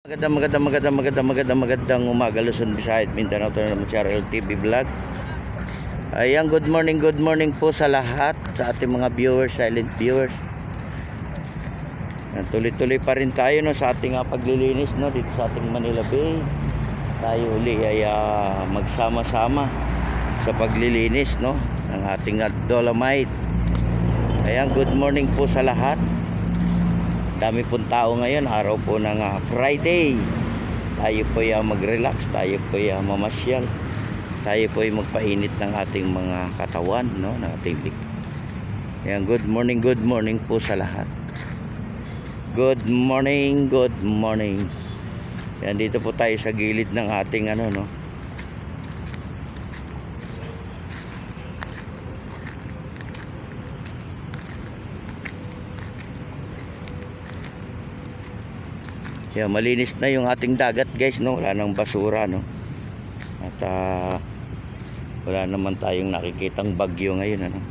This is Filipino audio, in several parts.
Magandang umaga, Luzon, Visayas, Mindanao, ito na naman si RL TV Vlog. Ayan, good morning po sa lahat, sa ating mga viewers, silent viewers. Tuloy-tuloy pa rin tayo no, sa ating paglilinis no, dito sa ating Manila Bay. Tayo uli ay magsama-sama sa paglilinis no, ng ating Dolomite. Ayan, good morning po sa lahat. Dami pong tao ngayon, araw po ng Friday. Tayo po ay mag-relax, tayo po ay mamasyal. Tayo po ay magpainit ng ating mga katawan, no, ng ating lig. Ayan, good morning po sa lahat. Good morning. Ayan, dito po tayo sa gilid ng ating no. Yan, malinis na yung ating dagat guys no, wala nang basura no. At wala naman tayong nakikitang bagyo ngayon ano.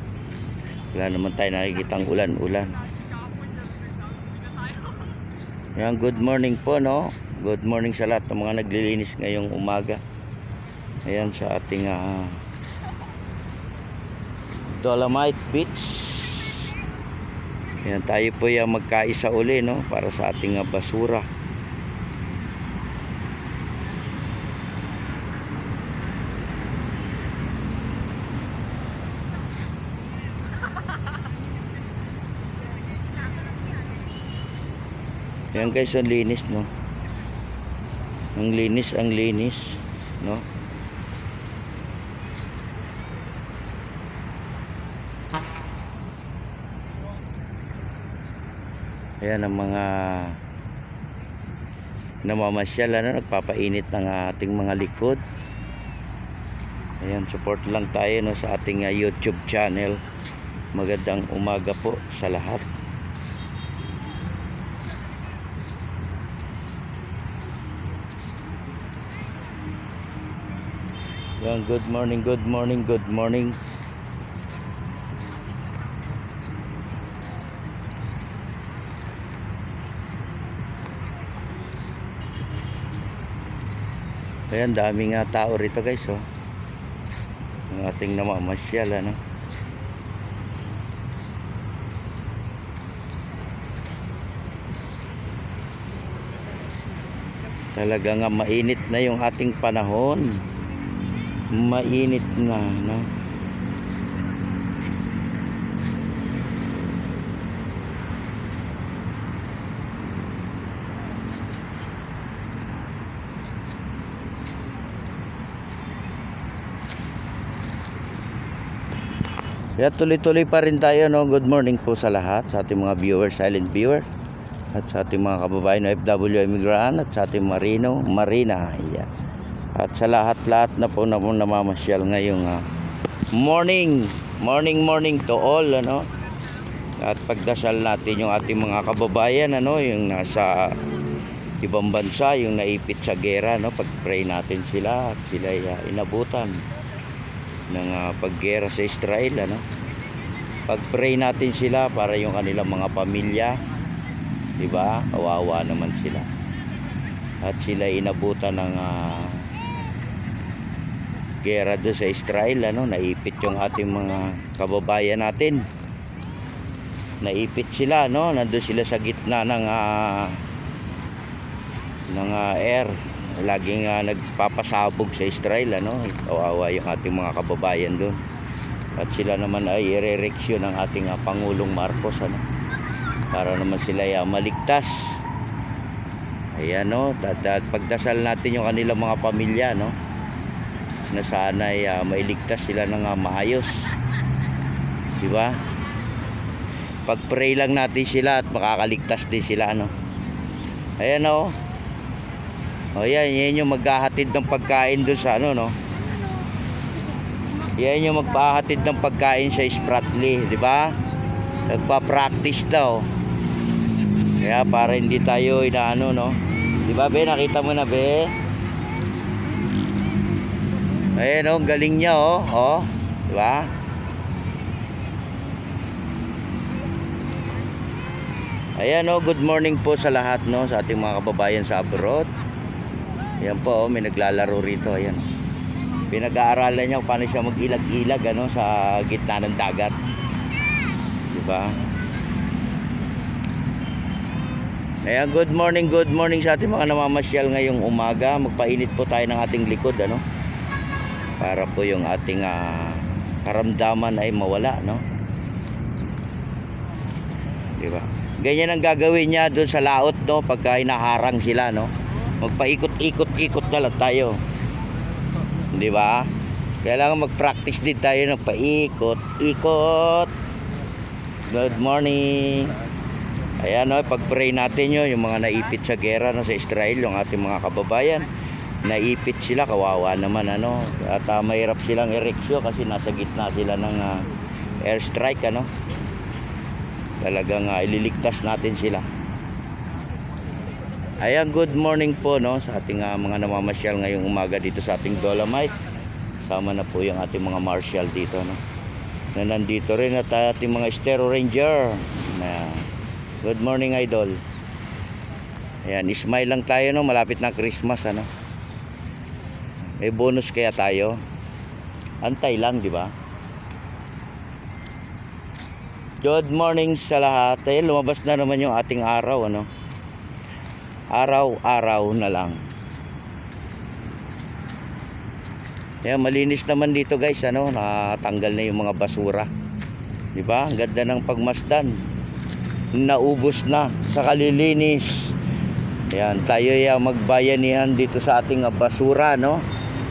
Wala naman tayong nakikitang ulan-ulan. Yan, good morning po no. Good morning sa lahat ng mga naglilinis ngayong umaga. Ayan sa ating Dolomite Beach. Yan, tayo po yung magkaisa uli no, para sa ating basura. Yan guys, ang linis no. Ang linis no. Ayan ang mga namamasyal ano, nagpapainit ng ating mga likod. Ayan, support lang tayo no, sa ating YouTube channel. Magandang umaga po sa lahat. Yan, good morning. Ayan, daming tao rito guys oh. Ang ating namamasyal ano. Talagang mainit na yung ating panahon. Mainit na no. Kaya tuloy-tuloy pa rin tayo no. Good morning po sa lahat, sa ating mga viewers, silent viewers, at sa ating mga kababayan OFW immigrant, at sa ating marina. Ayan. At sa lahat-lahat na po na namamasyal ngayong morning to all ano. At pagdasal natin yung ating mga kababayan ano, yung nasa ibang bansa, yung naipit sa gera no. Pag-pray natin sila at sila inabutan ng paggera sa Israel ano. Pag-pray natin sila para yung kanilang mga pamilya, di ba? Kawawa naman sila. At sila inabutan ng gera doon sa Israel ano, naipit yung ating mga kababayan natin. Naipit sila no, nandoon sila sa gitna ng air. Laging nagpapasabog sa Israel ano. Kawawa yung ating mga kababayan doon. At sila naman ay irereksyon ng ating Pangulong Marcos ano, para naman sila maligtas. Ayan no, pagdasal natin yung kanilang mga pamilya no, na sana ay mailigtas sila ng maayos, di ba? Pag-pray lang natin sila at makakaligtas din sila ano. Ayan o. O yan yung maghahatid ng pagkain doon sa ano no. Yan yung magpahatid ng pagkain sa Spratly, di ba? Nagpa-practice daw. Kaya para hindi tayo inaano no. Di ba be, nakita mo na be? Ayan oh, galing niya oh. Oh, di ba? Ayan o, good morning po sa lahat no, sa ating mga kababayan sa abroad. Ayan po, may naglalaro rito. Ayan. Pinag-aaralan niya kung paano siya mag-ilag-ilag ano, sa gitna ng dagat. Diba? Ayan, good morning sa ating mga namamasyal ngayong umaga. Magpainit po tayo ng ating likod ano, para po yung ating karamdaman ay mawala no. Diba? Ganyan ang gagawin niya doon sa laot no, pagka hinaharang sila no. Magpaikot-ikot na lang tayo. Di ba? Kailangan mag-practice din tayo ng paikot-ikot. Good morning. Ayan no, pag-pray natin yun, yung mga naipit sa gera no, sa Israel, yung ating mga kababayan. Naipit sila, kawawa naman ano. At mahirap silang ereksyo kasi nasa gitna sila ng airstrike ano. Talagang ililigtas natin sila. Ayan, good morning po no, sa ating mga namamasyal ngayong umaga dito sa ating Dolomite. Sama na po yung ating mga marshal dito no, na nandito rin at ating mga Estero Ranger na, good morning idol. Ayan, smile lang tayo no, malapit na Christmas ano. May bonus kaya tayo. Antay lang, di ba? Good morning sa lahat. Ayan, lumabas na naman yung ating araw ano. Araw-araw na lang. Ayan, malinis naman dito guys ano, natanggal na yung mga basura. Di ba? Ang ganda ng pagmasdan. Naubos na sa kalilinis. Ayan, tayo ay magbayanihan dito sa ating basura no.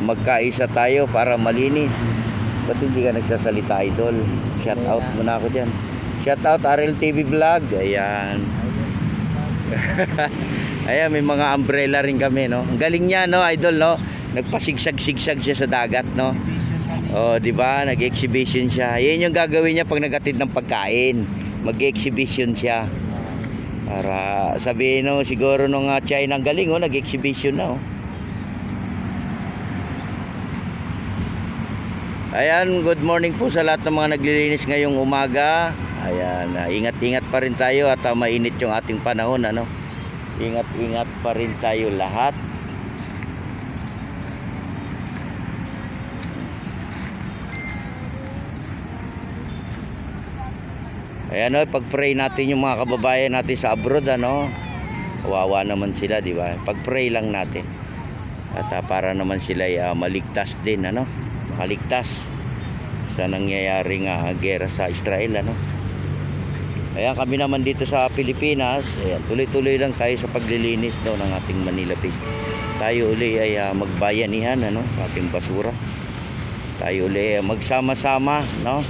Magkaisa tayo para malinis. Ba't hindi ka nagsasalita idol? Shout out muna ako dyan. Shout out RL TV Vlog. Ayan. Ayan, may mga umbrella rin kami no. Ang galing niya no idol no. Nagpasigsag-sigsag siya sa dagat no. Oh, di ba? Nag-exhibition siya. Yan yung gagawin niya pag nagatid ng pagkain. Mag-exhibition siya. Para sabihin no, siguro nung China ang galing oh, nag-exhibition na oh. Ayan, good morning po sa lahat ng mga naglilinis ngayong umaga. Ayan, ingat-ingat pa rin tayo at mainit yung ating panahon ano. Ingat-ingat pa rin tayo lahat. Ayan o, pag-pray natin yung mga kababayan natin sa abroad ano. Kawawa naman sila, di ba? Pag-pray lang natin. At para naman sila maligtas din ano. Makaligtas sa nangyayaring gera sa Israel ano. Ayan, kami naman dito sa Pilipinas, ayan, tuloy-tuloy lang tayo sa paglilinis no, ng ating Manila Bay. Tayo uli ay magbayanihan ano, sa ating basura. Tayo uli ay magsama-sama no.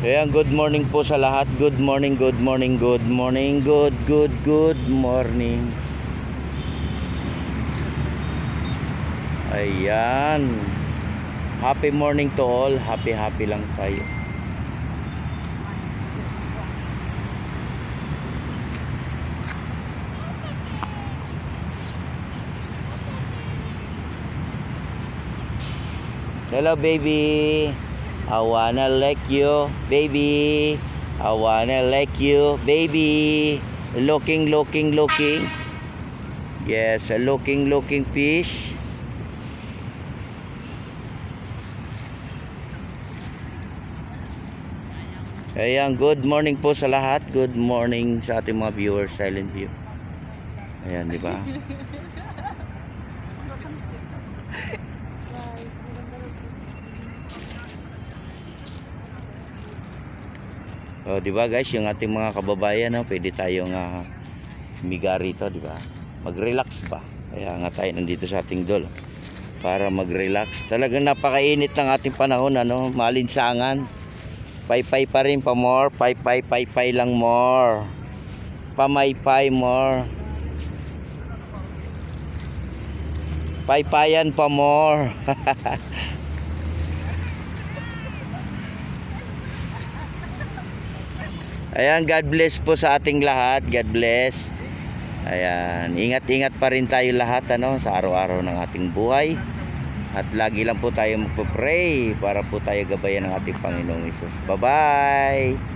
Ayan, good morning po sa lahat. Good morning. Good morning. Ayan. Happy morning to all. Happy lang tayo. Hello baby. I wanna like you, baby. I wanna like you, baby. Looking. Yes, looking fish. Ayan, good morning po sa lahat. Good morning sa ating mga viewers, Silent View. Ayan, di ba? Oh, di ba guys, yung ating mga kababayan, no, pwede tayong miga rito, di ba? Mag-relax pa. Kaya nga tayo nandito sa ating dol para mag-relax. Talagang napakainit ng ating panahon, ano, malinsangan. Paypay pa rin pa more, paypay lang more. Pamaypay more. Paypayan pa more. Ayan, God bless po sa ating lahat. God bless. Ayan, ingat-ingat pa rin tayo lahat ano, sa araw-araw ng ating buhay. At lagi lang po tayo magpo-pray para po tayo gabayan ng ating Panginoong Hesus. Bye-bye!